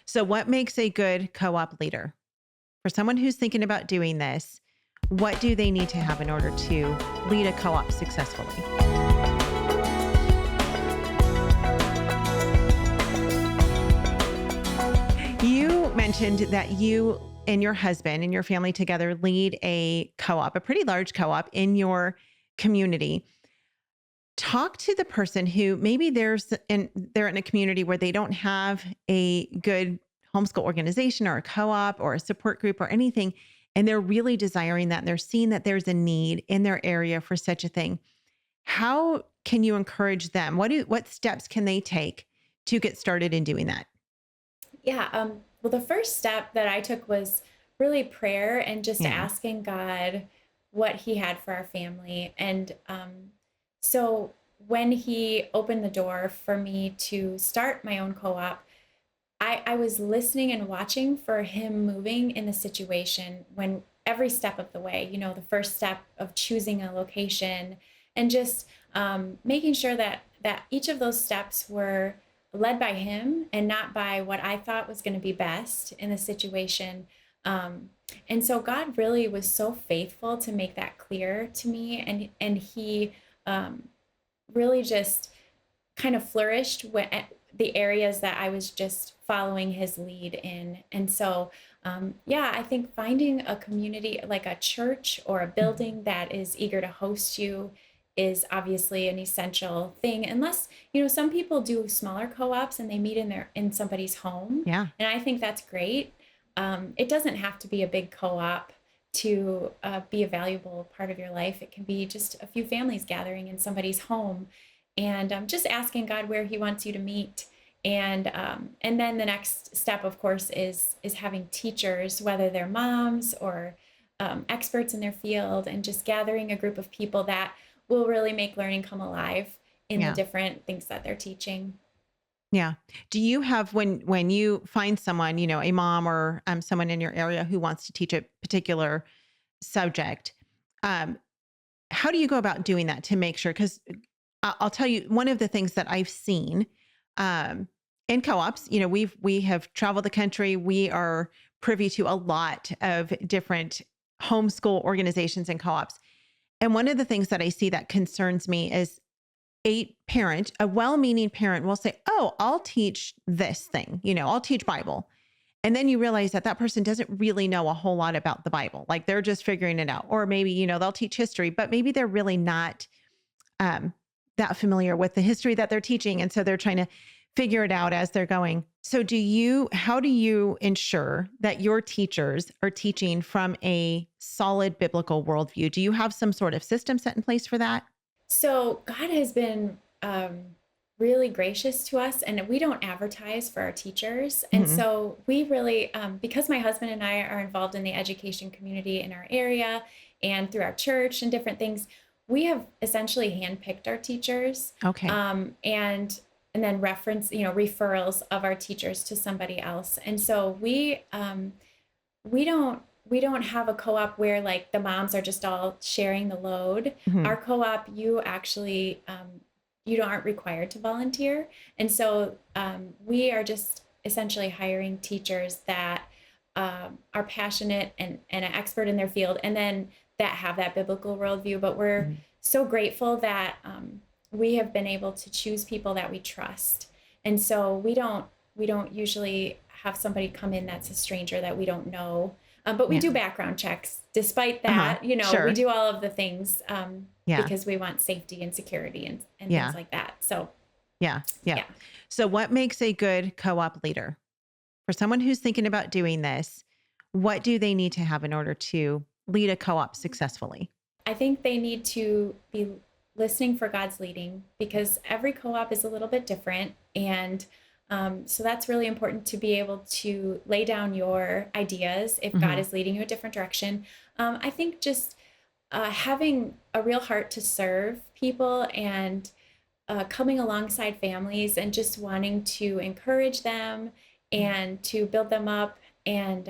So what makes a good co-op leader? For someone who's thinking about doing this, what do they need to have in order to lead a co-op successfully? You mentioned that you and your husband and your family together lead a co-op, a pretty large co-op in your community. Talk to the person who maybe they're in a community where they don't have a good homeschool organization or a co-op or a support group or anything, and they're really desiring that and they're seeing that there's a need in their area for such a thing. How can you encourage them? What steps can they take to get started in doing that? Yeah. Well, the first step that I took was really prayer and just Yeah. asking God what He had for our family. And so when He opened the door for me to start my own co op, I was listening and watching for Him moving in the situation when every step of the way, the first step of choosing a location and just making sure that each of those steps were led by Him and not by what I thought was going to be best in the situation. Um, and so God really was so faithful to make that clear to me, and He um, really just kind of flourished at the areas that I was just following His lead in. And so, yeah, I think finding a community like a church or a Mhm. building that is eager to host you is obviously an essential thing. Unless, some people do smaller co-ops and they meet in somebody's home, Yeah. and I think that's great. It doesn't have to be a big co-op to be a valuable part of your life. It can be just a few families gathering in somebody's home and just asking God where He wants you to meet. And then the next step, of course, is having teachers, whether they're moms or experts in their field, and just gathering a group of people that will really make learning come alive in the Yeah. different things that they're teaching. Yeah. Do you have when you find someone, a mom or someone in your area who wants to teach a particular subject, um, how do you go about doing that to make sure? Because I'll tell you, one of the things that I've seen um, in co-ops, we have traveled the country. We are privy to a lot of different homeschool organizations and co-ops. And one of the things that I see that concerns me is a well-meaning parent will say, "Oh, I'll teach this thing, I'll teach Bible." And then you realize that that person doesn't really know a whole lot about the Bible. Like they're just figuring it out. Or maybe, they'll teach history, but maybe they're really not um, that familiar with the history that they're teaching. And so they're trying to figure it out as they're going. So how do you ensure that your teachers are teaching from a solid biblical worldview? Do you have some sort of system set in place for that? So God has been really gracious to us, and we don't advertise for our teachers. And Mhm. so we really, because my husband and I are involved in the education community in our area and through our church and different things, we have essentially handpicked our teachers, Okay. and then referrals of our teachers to somebody else. And so we don't have a co-op where like the moms are just all sharing the load. Mhm. Our co-op, you actually you aren't required to volunteer, and so we are just essentially hiring teachers that are passionate and an expert in their field, and then that have that biblical worldview. But we're Mhm. so grateful that we have been able to choose people that we trust, and so we don't usually have somebody come in that's a stranger that we don't know. But we Yeah. do background checks. Despite Uh-huh. that, we Sure. do all of the things Yeah. because we want safety and security and things Yeah. like that. So, Yeah. Yeah. yeah. So what makes a good co-op leader? For someone who's thinking about doing this, what do they need to have in order to lead a co-op successfully? I think they need to be listening for God's leading because every co op is a little bit different. And so that's really important to be able to lay down your ideas if God Mhm. is leading you a different direction. I think just having a real heart to serve people and coming alongside families and just wanting to encourage them and to build them up and,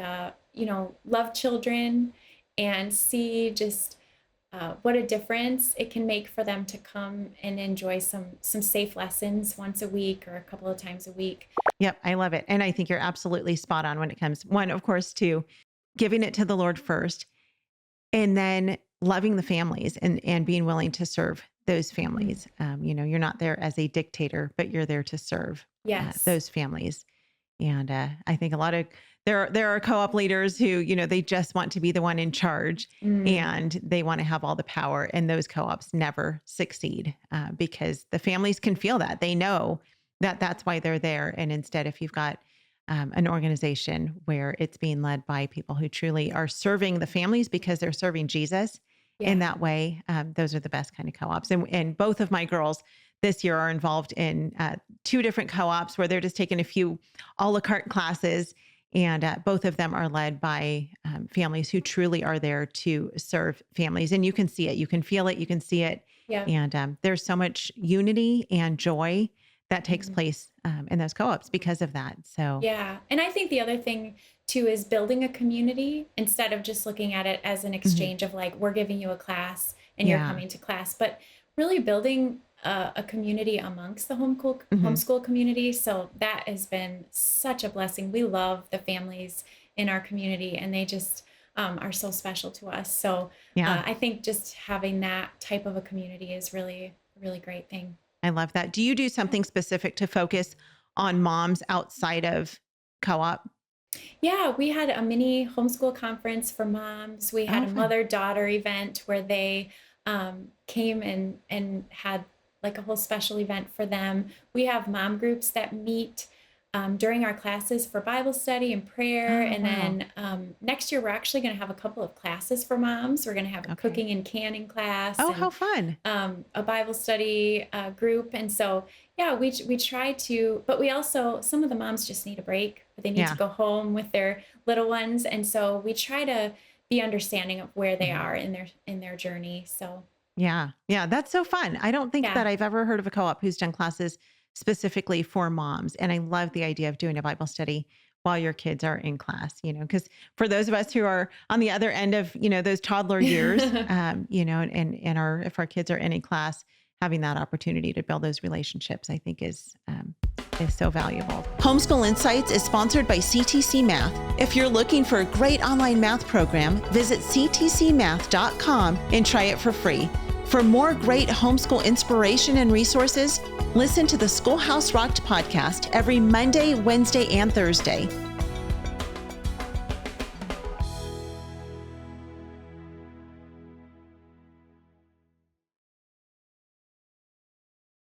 love children and see just what a difference it can make for them to come and enjoy some safe lessons once a week or a couple of times a week. Yep, I love it. And I think you're absolutely spot on when it comes, one, of course, to giving it to the Lord first, and then loving the families and being willing to serve those Mhm. families. You're not there as a dictator, but you're there to serve Yes. those families. And I think a lot of there are co-op leaders who, they just want to be the one in charge Mm. and they want to have all the power. And those co-ops never succeed because the families can feel that. They know that that's why they're there. And instead, if you've got an organization where it's being led by people who truly are serving the families because they're serving Jesus in Yeah. that way, those are the best kind of co-ops. And both of my girls this year are involved in two different co-ops where they're just taking a few a la carte classes. And both of them are led by families who truly are there to serve families. And you can see it, you can feel it, you can see it. Yeah. And there's so much unity and joy that takes Mhm. place in those co-ops because of that. So, Yeah. And I think the other thing too is building a community instead of just looking at it as an mhm, exchange of like, we're giving you a class and you're yeah. coming to class, but really building a community amongst the Hmm. homeschool community. So that has been such a blessing. We love the families in our community and they just are so special to us. So Yeah. I think just having that type of a community is really, a really great thing. I love that. Do you do something specific to focus on moms outside of co-op? Yeah, we had a mini homeschool conference for moms. We had Oh, a fun. mother-daughter event where they came and had like a whole special event for them. We have mom groups that meet during our classes for Bible study and prayer. Oh, And wow. then next year, we're actually going to have a couple of classes for moms. We're going to have a Okay. cooking and canning class Oh, and how fun. a Bible study group. And so, yeah, we try to, but we also, some of the moms just need a break, but they need to Yeah. go home with their little ones. And so we try to be understanding of where they Mhm. are in their journey. So, Yeah. Yeah. That's so fun. I don't think yeah. that I've ever heard of a co-op who's done classes specifically for moms. And I love the idea of doing a Bible study while your kids are in class, because for those of us who are on the other end of, those toddler years, and if our kids are in a class, having that opportunity to build those relationships, I think is so valuable. Homeschool Insights is sponsored by CTC Math. If you're looking for a great online math program, visit ctcmath.com and try it for free. For more great homeschool inspiration and resources, listen to the Schoolhouse Rocked podcast every Monday, Wednesday, and Thursday.